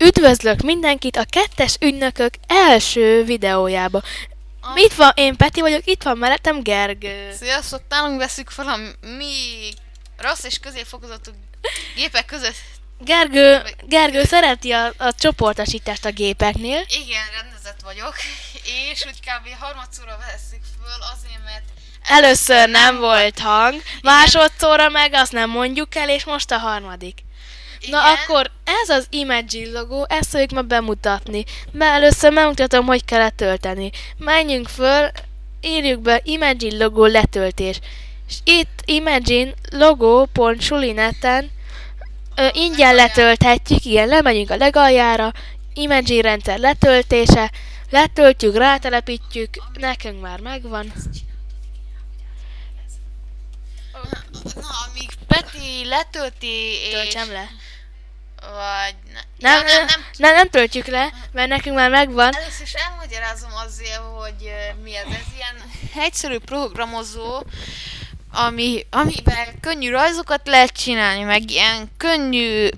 Üdvözlök mindenkit a kettes ügynökök első videójába. Itt van, én Peti vagyok, itt van mellettem Gergő. Sziasztok, nálunk veszük fel a mi rossz és középfokozatú gépek között. Gergő szereti a csoportosítást a gépeknél. Igen, rendezett vagyok, és úgy kb. Harmadszorra veszük föl azért, mert Először nem volt hang, másodszorra meg azt nem mondjuk el, és most a harmadik. igen. Na akkor ez az Imagine logó, ezt fogjuk ma bemutatni. Először megmutatom, hogy kell letölteni. Menjünk föl, írjuk be Imagine logó letöltés. És itt Imagine logo.sulineten ingyen letölthetjük, igen, lemegyünk a legaljára, Imagine rendszer letöltése, letöltjük, rátelepítjük, nekünk már megvan. Na, amíg Peti letölti és... Töltsem le. Vagy... Nem töltjük le, mert nekünk már megvan. Először is elmagyarázom azért, hogy mi ez. Ez ilyen egyszerű programozó, amiben könnyű rajzokat lehet csinálni, meg ilyen könnyű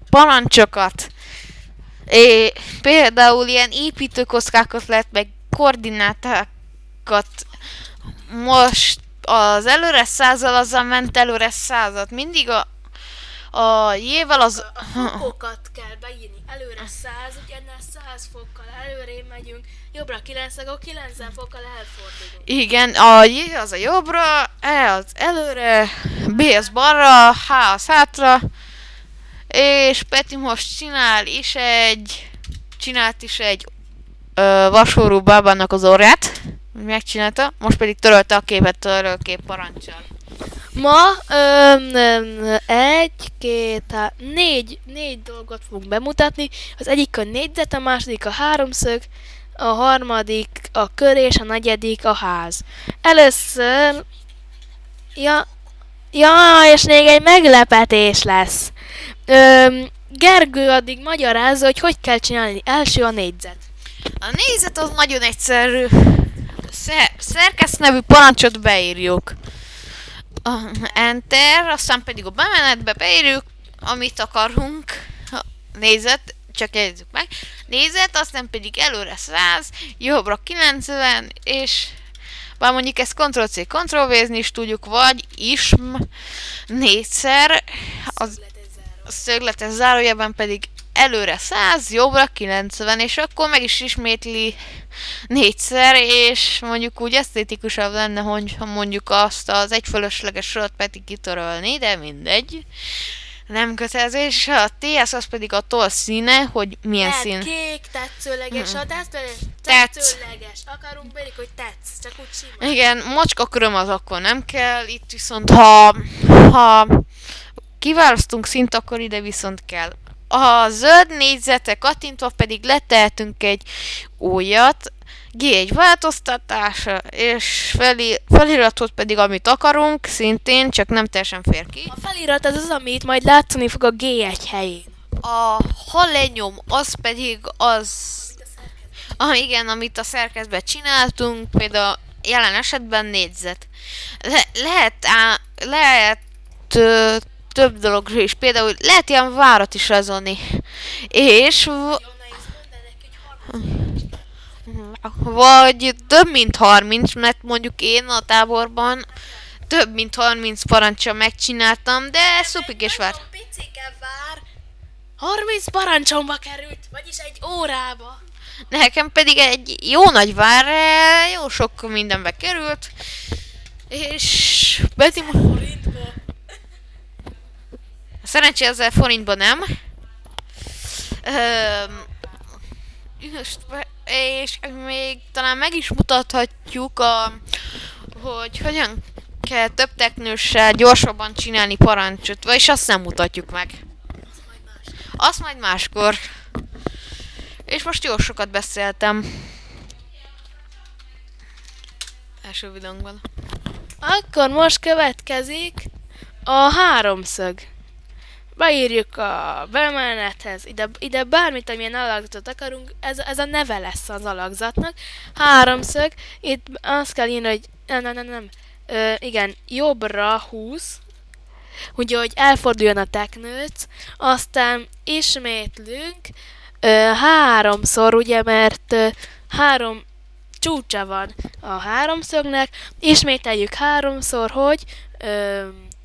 parancsokat. Például ilyen építőkockákat lehet, meg koordinátákat. Most az előre 100-al azzal ment előre 100-at. Mindig a jével az... A fokokat kell beírni. Előre 100, ugyannál 100 fokkal előrébb megyünk, jobbra 90, akkor 90 fokkal elfordulunk. Igen, a J az a jobbra, E az előre, B az balra, H az hátra, és Peti most csinált is egy vasorú bábának az orrát, megcsinálta, most pedig törölte a képet törölkép parancsal. Ma négy dolgot fogunk bemutatni. Az egyik a négyzet, a második a háromszög, a harmadik a kör és a negyedik a ház. Először... Ja, és még egy meglepetés lesz. Gergő addig magyarázza, hogy kell csinálni. Első a négyzet. A négyzet az nagyon egyszerű. Szerkesz nevű parancsot beírjuk. Enter, aztán pedig a bemenetbe beírjuk, amit akarunk. Nézet, csak jegyezzük meg. Nézet, aztán pedig előre 100, jobbra 90, és bár mondjuk ezt Ctrl-C, Ctrl-V-zni is tudjuk, vagy ism négyszer, az szögletes zárójelben pedig előre 100, jobbra 90, és akkor meg is ismétli négyszer, és mondjuk úgy esztétikusabb lenne, hogyha mondjuk azt az egyfölösleges sorat Peti kitörölni, de mindegy. Nem kötelező, és a TS az pedig a toll színe, hogy milyen Lehet szín. kék, tetszőleges, ha tetszőleges. Akarunk pedig, hogy tetsz, csak úgy simán. Igen, macskaköröm az akkor nem kell, itt viszont ha kiválasztunk szint, akkor ide viszont kell. A zöld négyzetre kattintva pedig letehetünk egy újat, G1 változtatása, és feliratot pedig amit akarunk, szintén, csak nem teljesen fér ki. A felirat az, amit majd látszani fog a G1 helyén. A halenyom az pedig az... igen, amit a szerkezetben csináltunk, például jelen esetben négyzet. Lehet több dologra is, például lehet ilyen várat is rajzolni. És... vagy több mint 30, mert mondjuk én a táborban több mint 30 parancsal megcsináltam, de szupik és vár. Picike vár 30 parancsomba került, vagyis egy órába. Nekem pedig egy jó nagy vár, jó sok mindenbe került, és Betty szerencsé 1000 forintba nem. És még talán meg is mutathatjuk, hogy hogyan kell több teknőssel gyorsabban csinálni parancsot, vagyis azt nem mutatjuk meg. Azt majd máskor. És most jó sokat beszéltem. Első videónkban. Akkor most következik a háromszög. Beírjuk a bemenethez, ide bármit, amilyen alakzatot akarunk, ez a neve lesz az alakzatnak. Háromszög, itt azt kell írni, hogy nem. Igen, jobbra 20, ugye, hogy elforduljon a teknőc, aztán ismétlünk háromszor, ugye, mert három csúcsa van a háromszögnek, ismételjük háromszor, hogy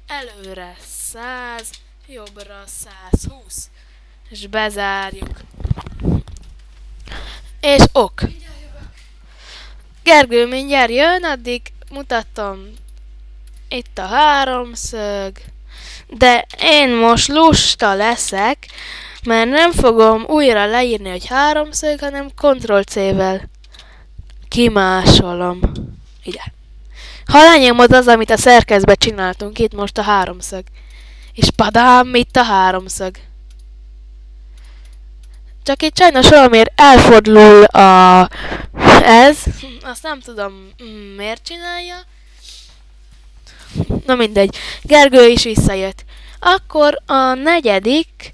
előre 100, jobbra 120, és bezárjuk. És ok. Gergő mindjárt jön, addig mutatom itt a háromszög, de én most lusta leszek, mert nem fogom újra leírni, hogy háromszög, hanem Ctrl-C-vel kimásolom. Ide. Ha lenyomod az, amit a szerkezbe csináltunk, itt most a háromszög. És padám, itt a háromszög. Csak itt sajnos valamiért elfordul ez. Azt nem tudom, miért csinálja. Na mindegy. Gergő is visszajött. Akkor a negyedik,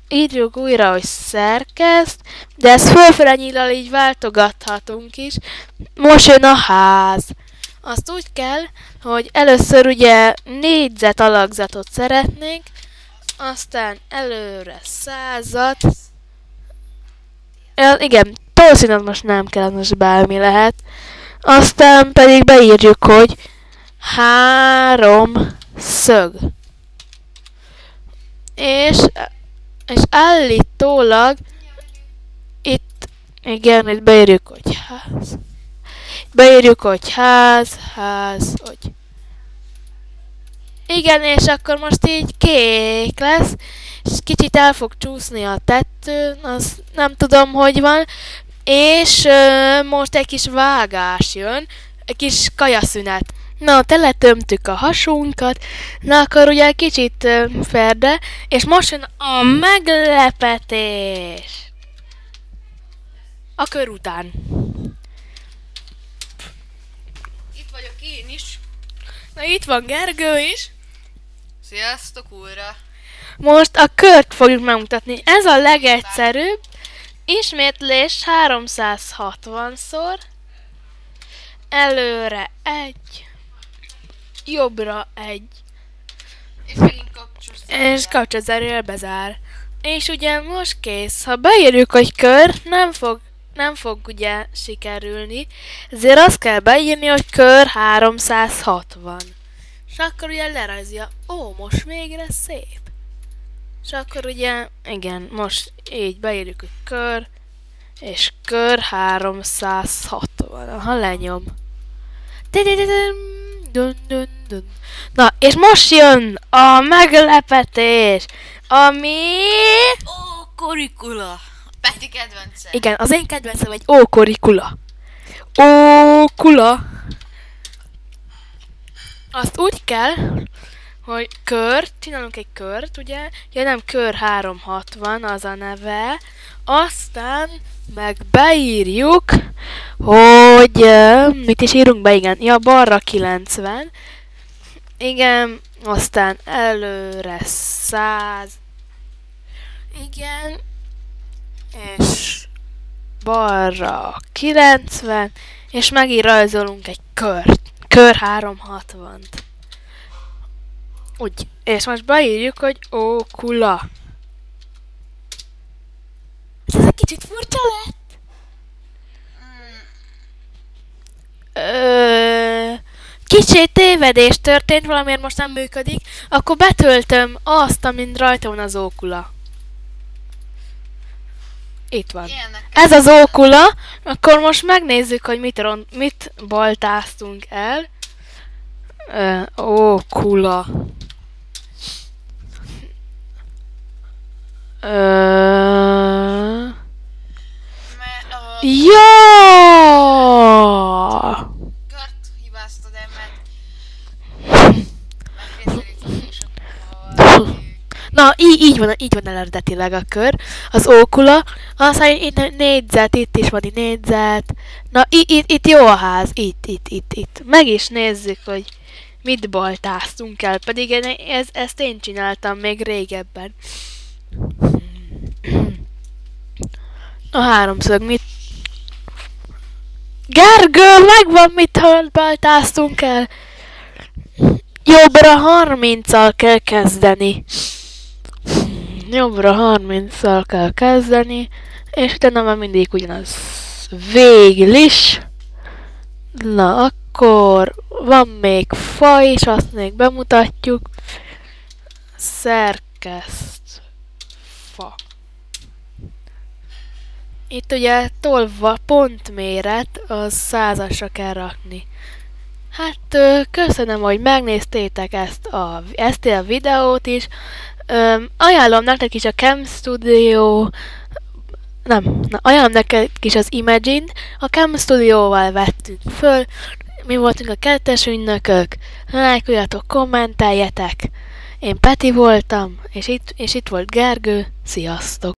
írjuk újra, hogy szerkezt, de ezt fölfele nyíllal így váltogathatunk is. Most jön a ház. Azt úgy kell, hogy először ugye négyzet alakzatot szeretnénk, aztán előre 100-at. Igen, tolszínat most nem kell, most bármi lehet. Aztán pedig beírjuk, hogy háromszög. És állítólag itt, igen, itt beírjuk, hogy ház. Beírjuk, hogy ház, hogy... Igen, és akkor most így kék lesz, és kicsit el fog csúszni a tető, az nem tudom, hogy van. És most egy kis vágás jön, egy kis kajaszünet. Na, teletömtük a hasunkat, na akkor ugye kicsit ferde, és most jön a meglepetés. A kör után. Itt vagyok én is. Na itt van Gergő is. Sziasztok újra. Most a kört fogjuk megmutatni. Ez a legegyszerűbb. Ismétlés 360-szor. Előre 1. Jobbra 1. És megint És kapcsolózárjal bezár. És ugye most kész. Ha beírjuk, hogy kör, nem fog ugye sikerülni. Ezért azt kell beírni, hogy kör 360. És akkor ugye lerajzja. Ó, most végre szép. És akkor ugye, igen, most így beírjuk, hogy kör, és kör 360. Ha lenyom. Na, és most jön a meglepetés, ami... Ó, korikula. Peti kedvence. Igen, az én kedvencem egy ókorikula. Ókula. Azt úgy kell, hogy kört, csinálunk egy kört, ugye? Ja, nem, kör 360, az a neve. Aztán meg beírjuk, hogy... mit is írunk be, igen? Ja, balra 90. Igen, aztán előre 100. Igen. És balra 90. És megint rajzolunk egy kört. Kör 360-t. Úgy. És most beírjuk, hogy ókula. Ez egy kicsit furcsa lett. Kicsit tévedés történt, valamiért most nem működik. Akkor betöltöm azt, amin rajta van az ókula. Itt van. Ez az ókula. Akkor most megnézzük, hogy mit baltáztunk el. Ókula. Ja! Kört hibáztad el, mert... Na, így van eredetileg a kör. Az ókula. Aztán itt négyzet, itt is van egy négyzet. Na, itt jó a ház. Itt. Meg is nézzük, hogy mit baltáztunk el. Pedig ezt én csináltam még régebben. A háromszög, mit... Gergő, megvan, mit baltáztunk el. Jobbra 30-al kell kezdeni. Jobbra 30-al kell kezdeni, és utána már mindig ugyanaz. Végül is. Na, akkor van még fa is, azt még bemutatjuk. Szerkeszt fa. Itt ugye tolva pontméret, az 100-asra kell rakni. Hát köszönöm, hogy megnéztétek ezt a videót is. Ajánlom nektek is a Cam Studio, ajánlom nektek is az Imagine. A Cam Studio-val vettünk föl, mi voltunk a kettes ügynökök, lájkoljatok, kommenteljetek. Én Peti voltam, és itt volt Gergő, sziasztok!